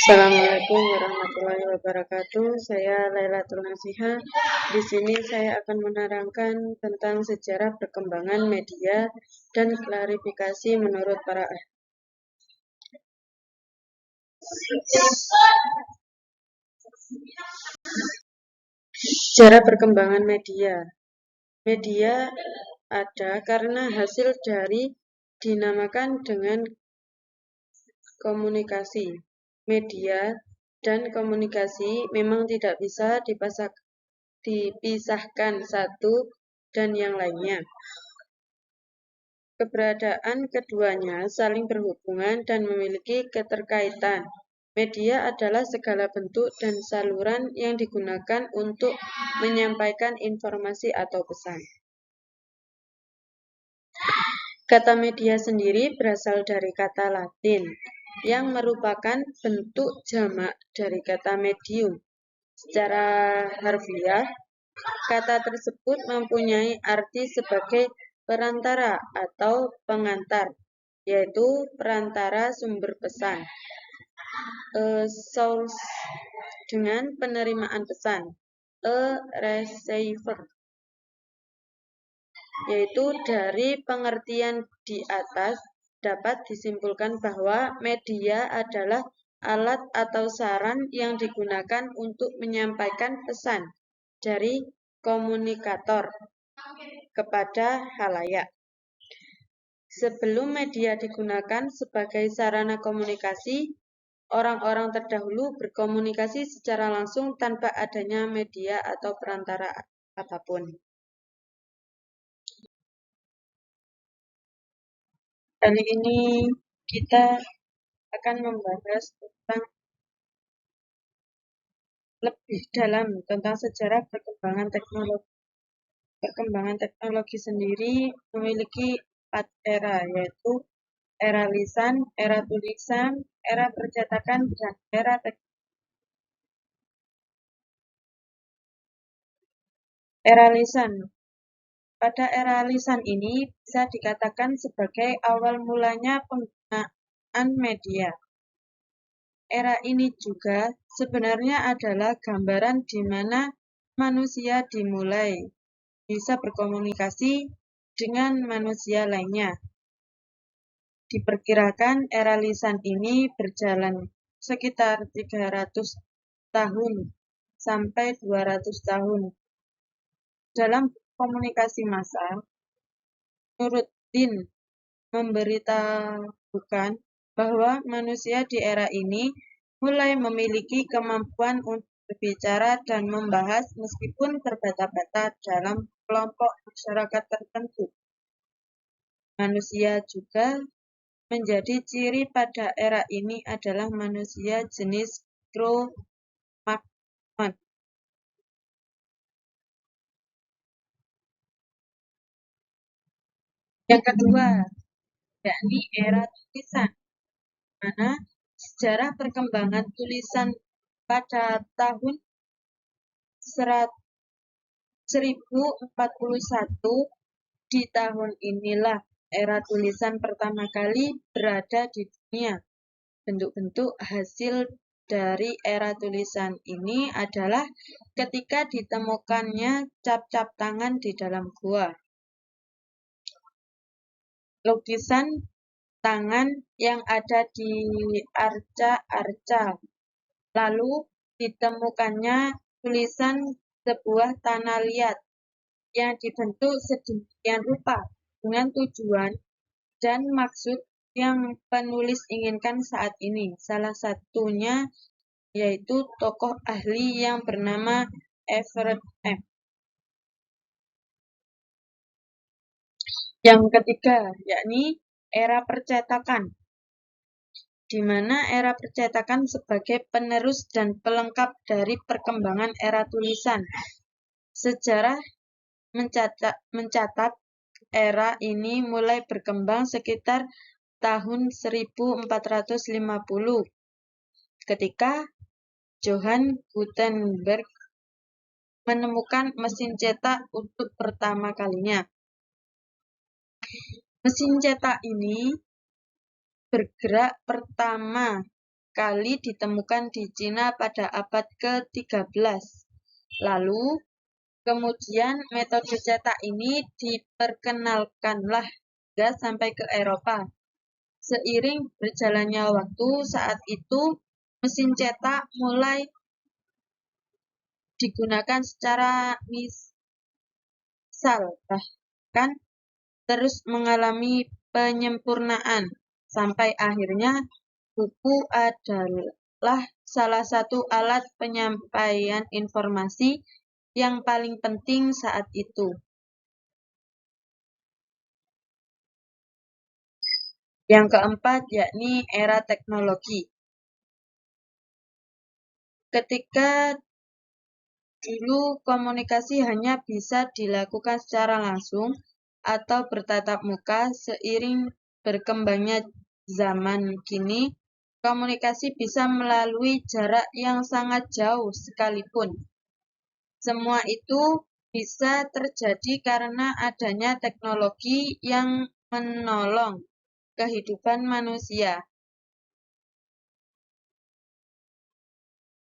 Assalamualaikum warahmatullahi wabarakatuh. Saya Lailatul Nasihah. Di sini saya akan menerangkan tentang sejarah perkembangan media dan klarifikasi menurut para ahli. Sejarah perkembangan media. Media ada karena hasil dari dinamakan dengan komunikasi. Media dan komunikasi memang tidak bisa dipisahkan satu dan yang lainnya. Keberadaan keduanya saling berhubungan dan memiliki keterkaitan. Media adalah segala bentuk dan saluran yang digunakan untuk menyampaikan informasi atau pesan. Kata media sendiri berasal dari kata Latin, yang merupakan bentuk jamak dari kata medium. Secara harfiah, kata tersebut mempunyai arti sebagai perantara atau pengantar, yaitu perantara sumber pesan, source dengan penerimaan pesan, a receiver, yaitu dari pengertian di atas dapat disimpulkan bahwa media adalah alat atau saran yang digunakan untuk menyampaikan pesan dari komunikator kepada khalayak. Sebelum media digunakan sebagai sarana komunikasi, orang-orang terdahulu berkomunikasi secara langsung tanpa adanya media atau perantara apapun. Kali ini kita akan membahas tentang lebih dalam tentang sejarah perkembangan teknologi. Perkembangan teknologi sendiri memiliki 4 era, yaitu era lisan, era tulisan, era percetakan, dan era Era lisan. Pada era lisan ini bisa dikatakan sebagai awal mulanya penggunaan media. Era ini juga sebenarnya adalah gambaran di mana manusia dimulai bisa berkomunikasi dengan manusia lainnya. Diperkirakan era lisan ini berjalan sekitar 300 tahun sampai 200 tahun. Dalam komunikasi massal, Nuruddin memberitahukan bahwa manusia di era ini mulai memiliki kemampuan untuk berbicara dan membahas meskipun terbata-bata dalam kelompok masyarakat tertentu. Manusia juga menjadi ciri pada era ini adalah manusia jenis Cro-Magnon. Yang kedua, yakni era tulisan, mana sejarah perkembangan tulisan pada tahun 1041. Di tahun inilah era tulisan pertama kali berada di dunia. Bentuk-bentuk hasil dari era tulisan ini adalah ketika ditemukannya cap-cap tangan di dalam gua. Lukisan tangan yang ada di arca-arca. Lalu ditemukannya tulisan sebuah tanah liat yang dibentuk sedemikian rupa dengan tujuan dan maksud yang penulis inginkan saat ini. Salah satunya yaitu tokoh ahli yang bernama Everett M. Yang ketiga, yakni era percetakan, di mana era percetakan sebagai penerus dan pelengkap dari perkembangan era tulisan. Sejarah mencatat era ini mulai berkembang sekitar tahun 1450 ketika Johann Gutenberg menemukan mesin cetak untuk pertama kalinya. Mesin cetak ini bergerak pertama kali ditemukan di Cina pada abad ke-13. Lalu, kemudian metode cetak ini diperkenalkanlah hingga sampai ke Eropa. Seiring berjalannya waktu, saat itu mesin cetak mulai digunakan secara massal, bahkan terus mengalami penyempurnaan, sampai akhirnya buku adalah salah satu alat penyampaian informasi yang paling penting saat itu. Yang keempat, yakni era teknologi. Ketika dulu komunikasi hanya bisa dilakukan secara langsung atau bertatap muka, seiring berkembangnya zaman kini, komunikasi bisa melalui jarak yang sangat jauh sekalipun. Semua itu bisa terjadi karena adanya teknologi yang menolong kehidupan manusia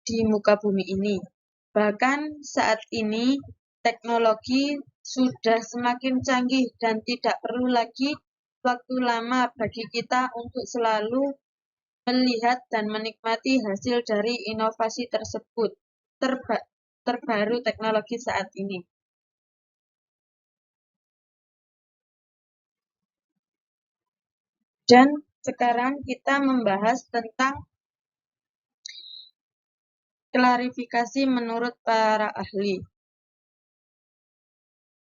di muka bumi ini. Bahkan saat ini, teknologi sudah semakin canggih dan tidak perlu lagi waktu lama bagi kita untuk selalu melihat dan menikmati hasil dari inovasi tersebut, terbaru teknologi saat ini. Dan sekarang kita membahas tentang klarifikasi menurut para ahli,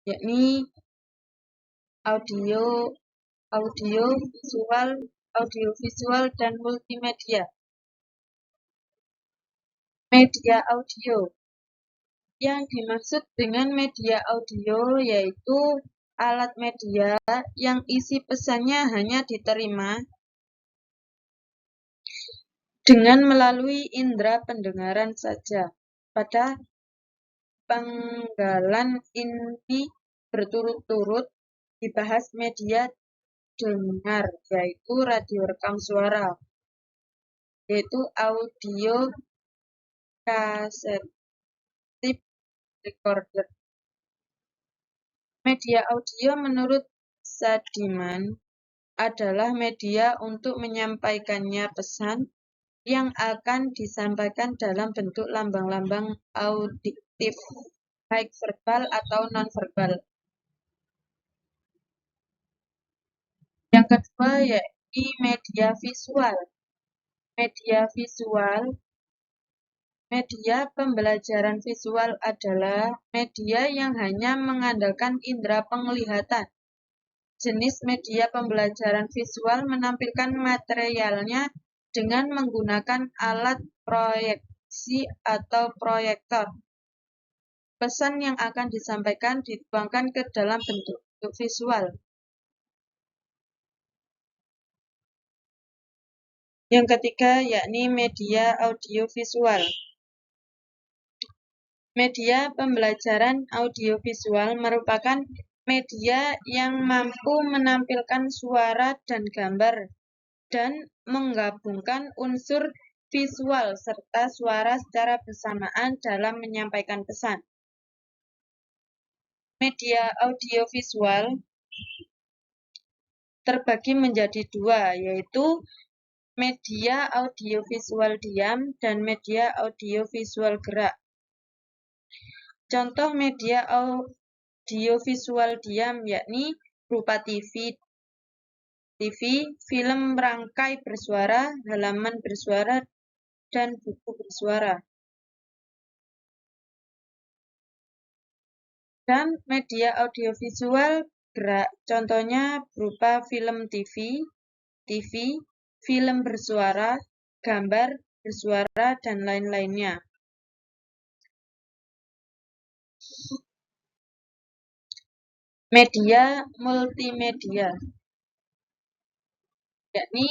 yakni audiovisual dan multimedia. Media audio. Yang dimaksud dengan media audio yaitu alat media yang isi pesannya hanya diterima dengan melalui indera pendengaran saja. Pada penggalan ini berturut-turut dibahas media dengar, yaitu radio rekam suara, yaitu audio cassette recorder. Media audio menurut Sadiman adalah media untuk menyampaikannya pesan yang akan disampaikan dalam bentuk lambang-lambang auditif, baik verbal atau non-verbal. Yang kedua yaitu media visual. Media pembelajaran visual adalah media yang hanya mengandalkan indera penglihatan. Jenis media pembelajaran visual menampilkan materialnya dengan menggunakan alat proyeksi atau proyektor. Pesan yang akan disampaikan dituangkan ke dalam bentuk visual. Yang ketiga yakni media audiovisual. Media pembelajaran audiovisual merupakan media yang mampu menampilkan suara dan gambar dan menggabungkan unsur visual serta suara secara bersamaan dalam menyampaikan pesan. Media audiovisual terbagi menjadi dua, yaitu media audiovisual diam dan media audiovisual gerak. Contoh media audiovisual diam yakni berupa TV, film rangkai bersuara, halaman bersuara, dan buku bersuara. Dan media audiovisual gerak, contohnya berupa film TV, film bersuara, gambar bersuara, dan lain-lainnya. Media multimedia, yakni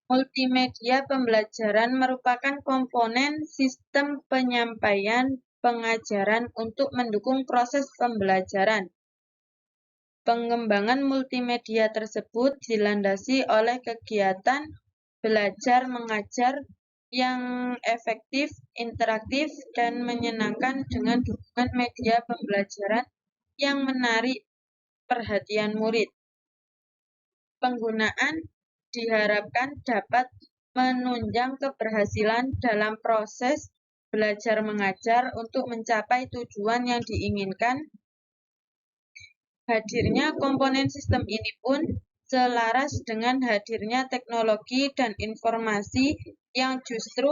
multimedia pembelajaran merupakan komponen sistem penyampaian pengajaran untuk mendukung proses pembelajaran. Pengembangan multimedia tersebut dilandasi oleh kegiatan belajar mengajar yang efektif, interaktif, dan menyenangkan dengan dukungan media pembelajaran yang menarik perhatian murid. Penggunaan diharapkan dapat menunjang keberhasilan dalam proses belajar mengajar untuk mencapai tujuan yang diinginkan. Hadirnya komponen sistem ini pun selaras dengan hadirnya teknologi dan informasi yang justru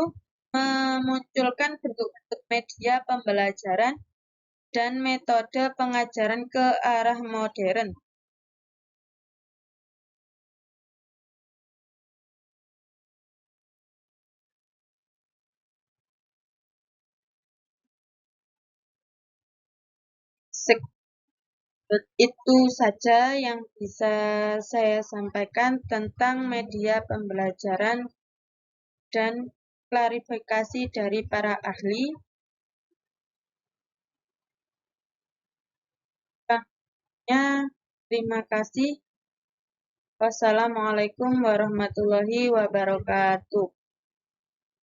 memunculkan bentuk-bentuk media pembelajaran dan metode pengajaran ke arah modern. Itu saja yang bisa saya sampaikan tentang media pembelajaran dan klarifikasi dari para ahli. Terima kasih. Wassalamualaikum warahmatullahi wabarakatuh.